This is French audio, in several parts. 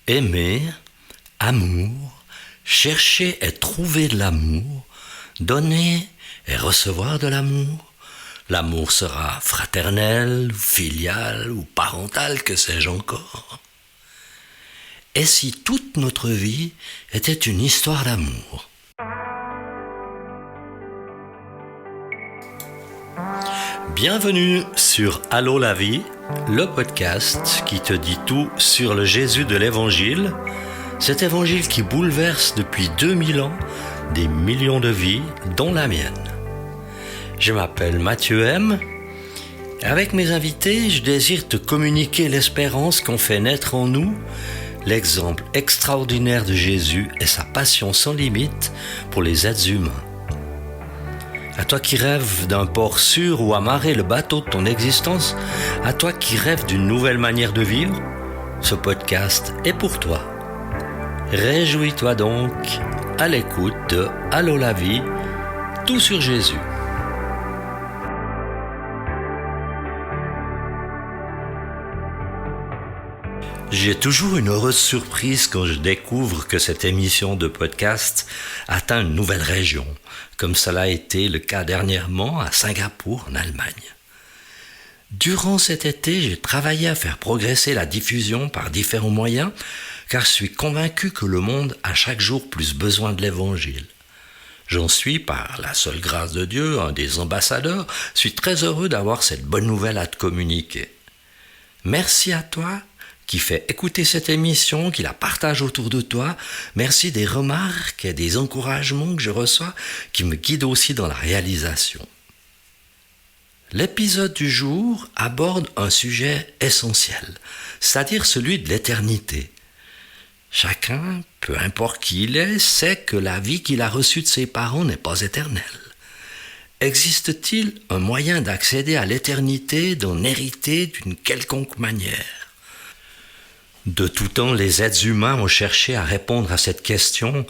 Aimer, amour, chercher et trouver de l'amour, donner et recevoir de l'amour. L'amour sera fraternel, filial ou parental, que sais-je encore. Et si toute notre vie était une histoire d'amour? Bienvenue sur Allô la vie, le podcast qui te dit tout sur le Jésus de l'Évangile, cet Évangile qui bouleverse depuis 2000 ans des millions de vies, dont la mienne. Je m'appelle Mathieu M. Avec mes invités, je désire te communiquer l'espérance qu'ont fait naître en nous l'exemple extraordinaire de Jésus et sa passion sans limite pour les êtres humains. À toi qui rêves d'un port sûr où amarrer le bateau de ton existence, à toi qui rêves d'une nouvelle manière de vivre, ce podcast est pour toi. Réjouis-toi donc à l'écoute de Allô la vie, tout sur Jésus. J'ai toujours une heureuse surprise quand je découvre que cette émission de podcast atteint une nouvelle région, comme cela a été le cas dernièrement à Singapour, en Allemagne. Durant cet été, j'ai travaillé à faire progresser la diffusion par différents moyens, car je suis convaincu que le monde a chaque jour plus besoin de l'Évangile. J'en suis, par la seule grâce de Dieu, un des ambassadeurs, je suis très heureux d'avoir cette bonne nouvelle à te communiquer. Merci à toi qui fait écouter cette émission, qui la partage autour de toi. Merci des remarques et des encouragements que je reçois, qui me guident aussi dans la réalisation. L'épisode du jour aborde un sujet essentiel, c'est-à-dire celui de l'éternité. Chacun, peu importe qui il est, sait que la vie qu'il a reçue de ses parents n'est pas éternelle. Existe-t-il un moyen d'accéder à l'éternité, d'en hériter d'une quelconque manière ? De tout temps, les êtres humains ont cherché à répondre à cette question.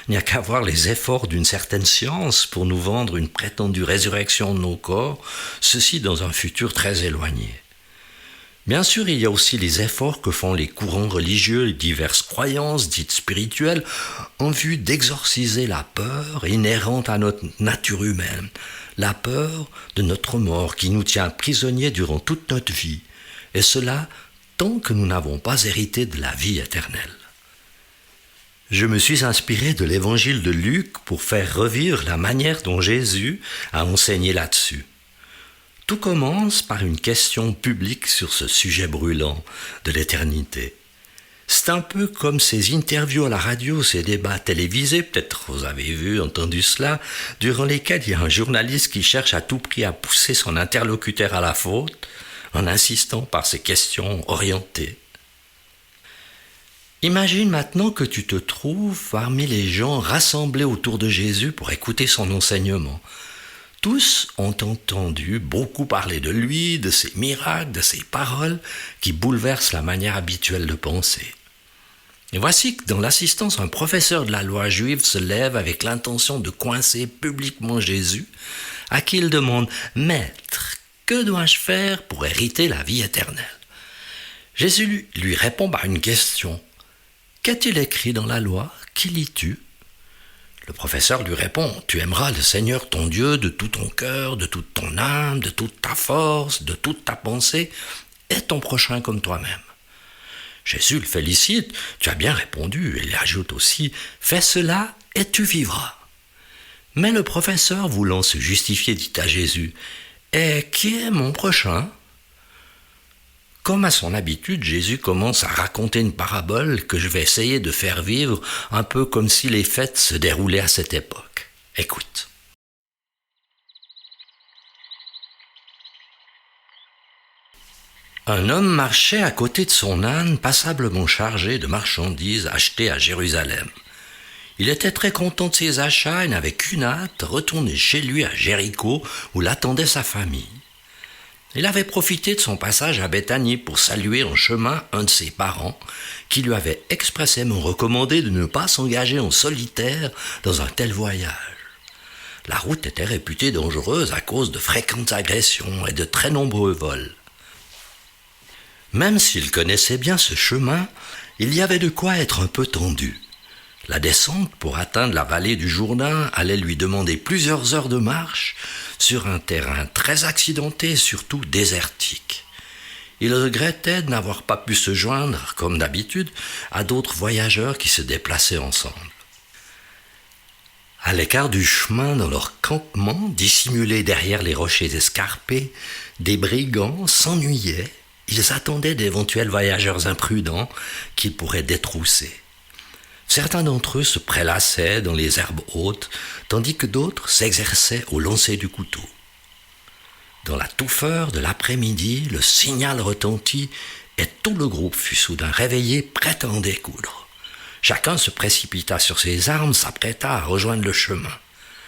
Il n'y a qu'à voir les efforts d'une certaine science pour nous vendre une prétendue résurrection de nos corps, ceci dans un futur très éloigné. Bien sûr, il y a aussi les efforts que font les courants religieux et diverses croyances dites spirituelles en vue d'exorciser la peur inhérente à notre nature humaine, la peur de notre mort qui nous tient prisonniers durant toute notre vie, et cela tant que nous n'avons pas hérité de la vie éternelle. Je me suis inspiré de l'évangile de Luc pour faire revivre la manière dont Jésus a enseigné là-dessus. Tout commence par une question publique sur ce sujet brûlant de l'éternité. C'est un peu comme ces interviews à la radio, ces débats télévisés, peut-être vous avez vu, entendu cela, durant lesquels il y a un journaliste qui cherche à tout prix à pousser son interlocuteur à la faute, en insistant par ces questions orientées. Imagine maintenant que tu te trouves parmi les gens rassemblés autour de Jésus pour écouter son enseignement. Tous ont entendu beaucoup parler de lui, de ses miracles, de ses paroles qui bouleversent la manière habituelle de penser. Et voici que dans l'assistance, un professeur de la loi juive se lève avec l'intention de coincer publiquement Jésus, à qui il demande « Maître, que dois-je faire pour hériter la vie éternelle ?» Jésus lui répond par une question. « Qu'est-il écrit dans la loi? Qui lis-tu » Le professeur lui répond « Tu aimeras le Seigneur ton Dieu de tout ton cœur, de toute ton âme, de toute ta force, de toute ta pensée, et ton prochain comme toi-même. » Jésus le félicite « Tu as bien répondu » et il ajoute aussi « Fais cela et tu vivras. » Mais le professeur, voulant se justifier, dit à Jésus « Et qui est mon prochain ?» Comme à son habitude, Jésus commence à raconter une parabole que je vais essayer de faire vivre un peu comme si les fêtes se déroulaient à cette époque. Écoute. Un homme marchait à côté de son âne passablement chargé de marchandises achetées à Jérusalem. Il était très content de ses achats et n'avait qu'une hâte, retourner chez lui à Jéricho où l'attendait sa famille. Il avait profité de son passage à Béthanie pour saluer en chemin un de ses parents qui lui avait expressément recommandé de ne pas s'engager en solitaire dans un tel voyage. La route était réputée dangereuse à cause de fréquentes agressions et de très nombreux vols. Même s'il connaissait bien ce chemin, il y avait de quoi être un peu tendu. La descente pour atteindre la vallée du Jourdain allait lui demander plusieurs heures de marche sur un terrain très accidenté et surtout désertique. Il regrettait de n'avoir pas pu se joindre, comme d'habitude, à d'autres voyageurs qui se déplaçaient ensemble. À l'écart du chemin, dans leur campement, dissimulés derrière les rochers escarpés, des brigands s'ennuyaient. Ils attendaient d'éventuels voyageurs imprudents qu'ils pourraient détrousser. Certains d'entre eux se prélassaient dans les herbes hautes, tandis que d'autres s'exerçaient au lancer du couteau. Dans la touffeur de l'après-midi, le signal retentit et tout le groupe fut soudain réveillé, prêt à en découdre. Chacun se précipita sur ses armes, s'apprêta à rejoindre le chemin.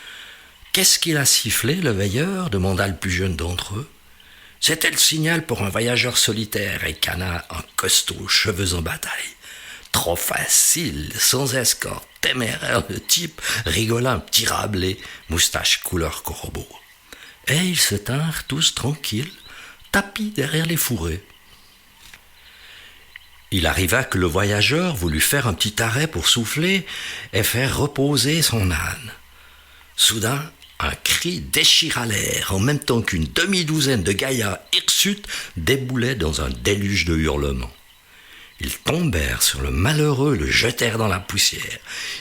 « Qu'est-ce qu'il a sifflé, le veilleur » demanda le plus jeune d'entre eux. C'était le signal pour un voyageur solitaire, ricana un costaud aux cheveux en bataille. Trop facile, sans escorte, téméraire, le type rigola un petit Rabelais, moustache couleur corbeau. Et ils se tinrent tous tranquilles, tapis derrière les fourrés. Il arriva que le voyageur voulut faire un petit arrêt pour souffler et faire reposer son âne. Soudain, un cri déchira l'air, en même temps qu'une demi-douzaine de gaillards hirsutes déboulaient dans un déluge de hurlements. Ils tombèrent sur le malheureux, le jetèrent dans la poussière.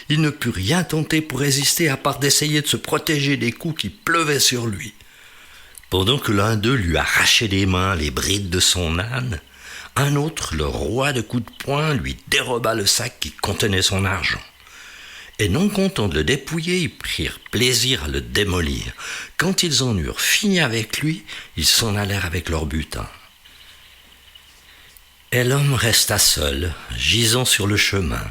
Il ne put rien tenter pour résister à part d'essayer de se protéger des coups qui pleuvaient sur lui. Pendant que l'un d'eux lui arrachait des mains les brides de son âne, un autre, le roi de coups de poing, lui déroba le sac qui contenait son argent. Et non contents de le dépouiller, ils prirent plaisir à le démolir. Quand ils en eurent fini avec lui, ils s'en allèrent avec leur butin. Et l'homme resta seul, gisant sur le chemin,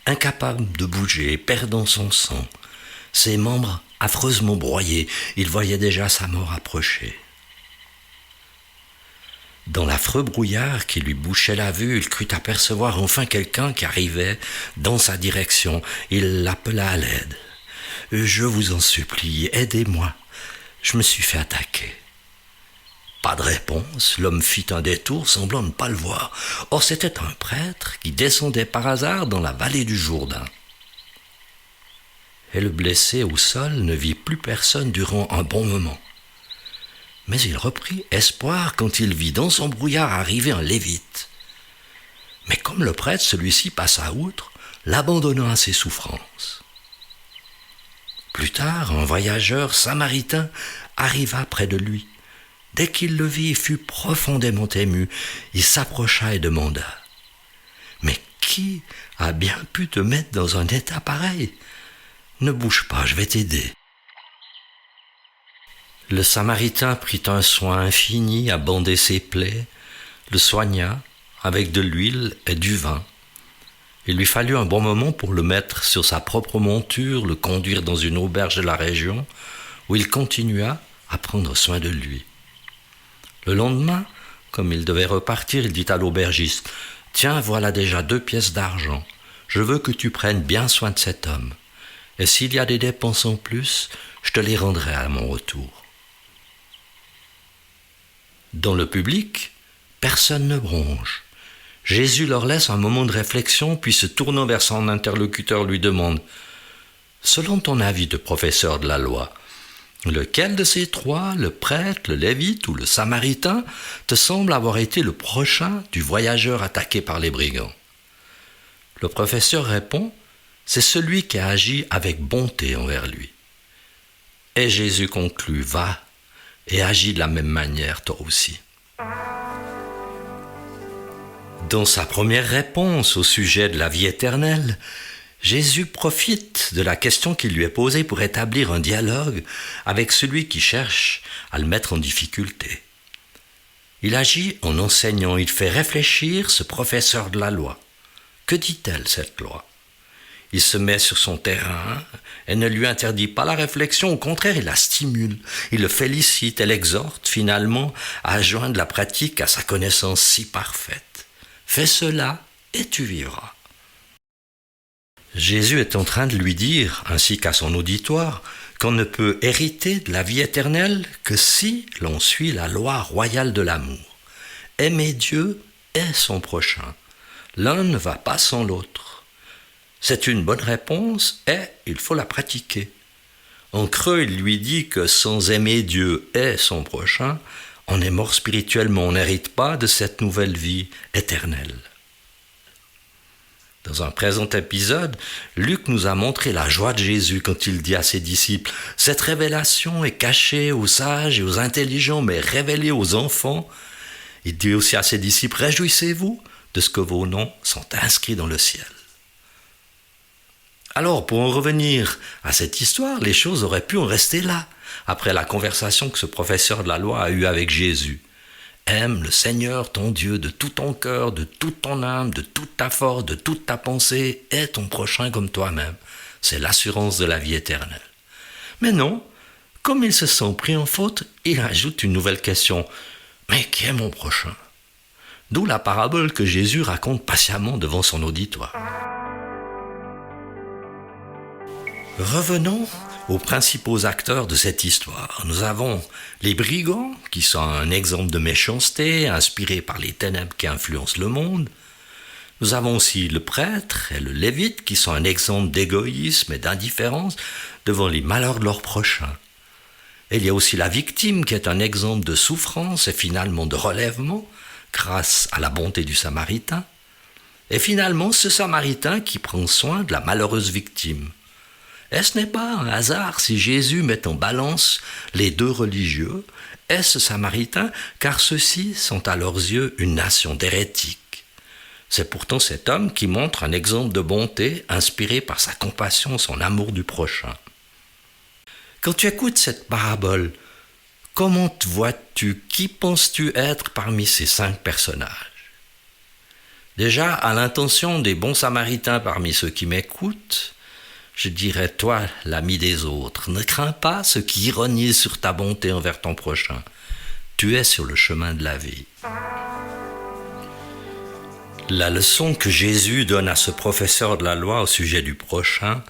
incapable de bouger, perdant son sang. Ses membres affreusement broyés, il voyait déjà sa mort approcher. Dans l'affreux brouillard qui lui bouchait la vue, il crut apercevoir enfin quelqu'un qui arrivait dans sa direction. Il l'appela à l'aide. « Je vous en supplie, aidez-moi, je me suis fait attaquer. » Pas de réponse, l'homme fit un détour semblant ne pas le voir. Or c'était un prêtre qui descendait par hasard dans la vallée du Jourdain. Et le blessé au sol ne vit plus personne durant un bon moment. Mais il reprit espoir quand il vit dans son brouillard arriver un lévite. Mais comme le prêtre, celui-ci passa outre, l'abandonnant à ses souffrances. Plus tard, un voyageur samaritain arriva près de lui. Dès qu'il le vit, il fut profondément ému. Il s'approcha et demanda « Mais qui a bien pu te mettre dans un état pareil ? Ne bouge pas, je vais t'aider. » Le Samaritain prit un soin infini à bander ses plaies, le soigna avec de l'huile et du vin. Il lui fallut un bon moment pour le mettre sur sa propre monture, le conduire dans une auberge de la région, où il continua à prendre soin de lui. Le lendemain, comme il devait repartir, il dit à l'aubergiste « Tiens, voilà déjà 2 pièces d'argent. Je veux que tu prennes bien soin de cet homme. Et s'il y a des dépenses en plus, je te les rendrai à mon retour. » Dans le public, personne ne bronche. Jésus leur laisse un moment de réflexion, puis se tournant vers son interlocuteur lui demande « Selon ton avis de professeur de la loi, lequel de ces 3, le prêtre, le lévite ou le samaritain, te semble avoir été le prochain du voyageur attaqué par les brigands ?» Le professeur répond « C'est celui qui a agi avec bonté envers lui. » Et Jésus conclut « Va et agis de la même manière toi aussi. » Dans sa première réponse au sujet de la vie éternelle, Jésus profite de la question qui lui est posée pour établir un dialogue avec celui qui cherche à le mettre en difficulté. Il agit en enseignant, il fait réfléchir ce professeur de la loi. Que dit-elle, cette loi ? Il se met sur son terrain, elle ne lui interdit pas la réflexion, au contraire, il la stimule, il le félicite, elle l'exhorte finalement à joindre la pratique à sa connaissance si parfaite. Fais cela et tu vivras. Jésus est en train de lui dire, ainsi qu'à son auditoire, qu'on ne peut hériter de la vie éternelle que si l'on suit la loi royale de l'amour. Aimer Dieu, est son prochain. L'un ne va pas sans l'autre. C'est une bonne réponse et il faut la pratiquer. En creux, il lui dit que sans aimer Dieu et son prochain, on est mort spirituellement, on n'hérite pas de cette nouvelle vie éternelle. Dans un présent épisode, Luc nous a montré la joie de Jésus quand il dit à ses disciples « Cette révélation est cachée aux sages et aux intelligents, mais révélée aux enfants. » Il dit aussi à ses disciples « Réjouissez-vous de ce que vos noms sont inscrits dans le ciel. » Alors, pour en revenir à cette histoire, les choses auraient pu en rester là, après la conversation que ce professeur de la loi a eue avec Jésus. Aime le Seigneur ton Dieu de tout ton cœur, de toute ton âme, de toute ta force, de toute ta pensée, et ton prochain comme toi-même. C'est l'assurance de la vie éternelle. Mais non, comme il se sent pris en faute, il ajoute une nouvelle question. Mais qui est mon prochain ? D'où la parabole que Jésus raconte patiemment devant son auditoire. Revenons aux principaux acteurs de cette histoire. Nous avons les brigands, qui sont un exemple de méchanceté, inspirés par les ténèbres qui influencent le monde. Nous avons aussi le prêtre et le lévite, qui sont un exemple d'égoïsme et d'indifférence devant les malheurs de leurs prochains. Et il y a aussi la victime, qui est un exemple de souffrance et finalement de relèvement, grâce à la bonté du Samaritain. Et finalement, ce Samaritain qui prend soin de la malheureuse victime. Et ce n'est pas un hasard si Jésus met en balance les deux religieux et ce Samaritain, car ceux-ci sont à leurs yeux une nation d'hérétiques. C'est pourtant cet homme qui montre un exemple de bonté inspiré par sa compassion, son amour du prochain. Quand tu écoutes cette parabole, comment te vois-tu, qui penses-tu être parmi ces 5 personnages ? Déjà, à l'intention des bons Samaritains parmi ceux qui m'écoutent, je dirais, toi, l'ami des autres, ne crains pas ceux qui ironisent sur ta bonté envers ton prochain. Tu es sur le chemin de la vie. La leçon que Jésus donne à ce professeur de la loi au sujet du prochain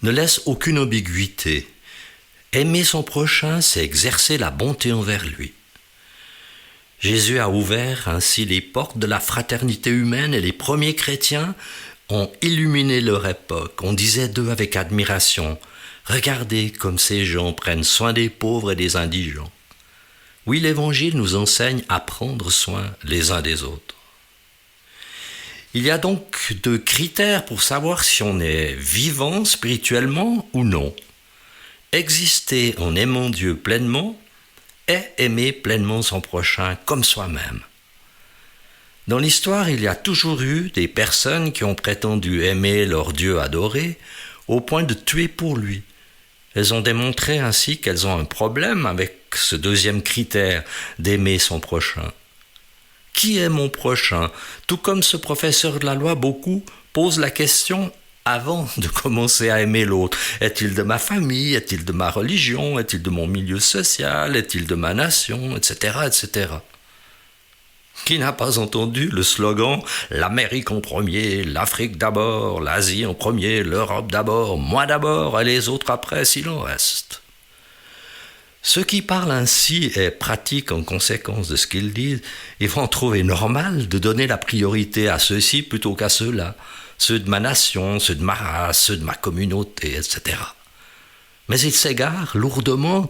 ne laisse aucune ambiguïté. Aimer son prochain, c'est exercer la bonté envers lui. Jésus a ouvert ainsi les portes de la fraternité humaine et les premiers chrétiens ont illuminé leur époque. On disait d'eux avec admiration, « Regardez comme ces gens prennent soin des pauvres et des indigents. » Oui, l'Évangile nous enseigne à prendre soin les uns des autres. Il y a donc 2 critères pour savoir si on est vivant spirituellement ou non. Exister en aimant Dieu pleinement et aimer pleinement son prochain comme soi-même. Dans l'histoire, il y a toujours eu des personnes qui ont prétendu aimer leur Dieu adoré au point de tuer pour lui. Elles ont démontré ainsi qu'elles ont un problème avec ce 2e critère d'aimer son prochain. Qui est mon prochain ? Tout comme ce professeur de la loi, beaucoup posent la question avant de commencer à aimer l'autre. Est-il de ma famille ? Est-il de ma religion ? Est-il de mon milieu social ? Est-il de ma nation ? Etc., etc. Qui n'a pas entendu le slogan « L'Amérique en premier, l'Afrique d'abord, l'Asie en premier, l'Europe d'abord, moi d'abord et les autres après s'il en reste ». Ceux qui parlent ainsi et pratiquent en conséquence de ce qu'ils disent, ils vont trouver normal de donner la priorité à ceux-ci plutôt qu'à ceux-là, ceux de ma nation, ceux de ma race, ceux de ma communauté, etc. Mais ils s'égarent lourdement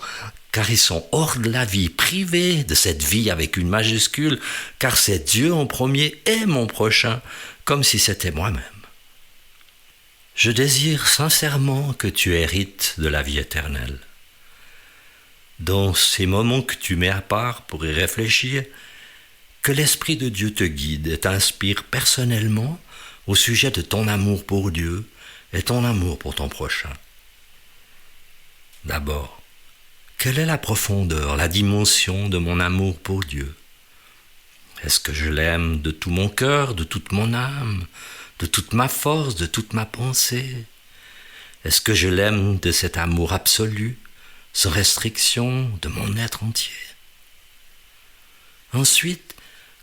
car ils sont hors de la vie, privés de cette vie avec une majuscule, car c'est Dieu en premier et mon prochain, comme si c'était moi-même. Je désire sincèrement que tu hérites de la vie éternelle. Dans ces moments que tu mets à part pour y réfléchir, que l'Esprit de Dieu te guide et t'inspire personnellement au sujet de ton amour pour Dieu et ton amour pour ton prochain. D'abord, quelle est la profondeur, la dimension de mon amour pour Dieu ? Est-ce que je l'aime de tout mon cœur, de toute mon âme, de toute ma force, de toute ma pensée ? Est-ce que je l'aime de cet amour absolu, sans restriction, de mon être entier ? Ensuite,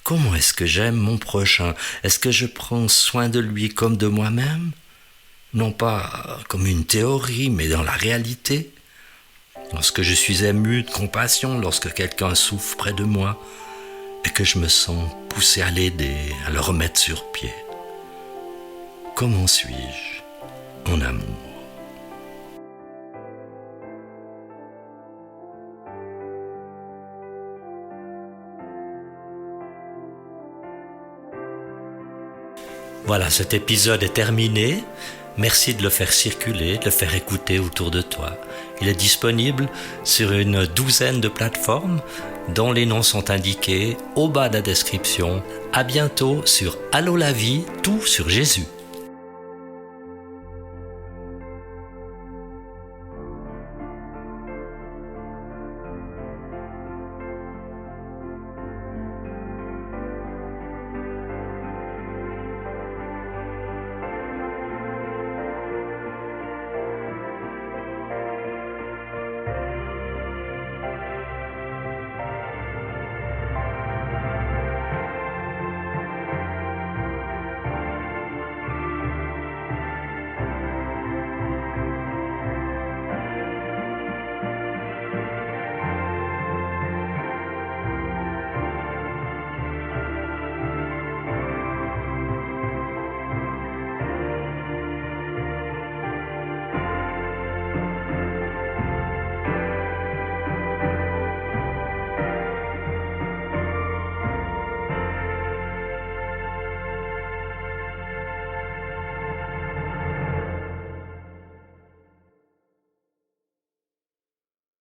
comment est-ce que j'aime mon prochain ? Est-ce que je prends soin de lui comme de moi-même ? Non pas comme une théorie, mais dans la réalité ? Lorsque je suis ému de compassion, lorsque quelqu'un souffre près de moi et que je me sens pousser à l'aider, à le remettre sur pied. Comment suis-je en amour? Voilà, cet épisode est terminé. Merci de le faire circuler, de le faire écouter autour de toi. Il est disponible sur une douzaine de plateformes dont les noms sont indiqués au bas de la description. À bientôt sur Allô la vie, tout sur Jésus.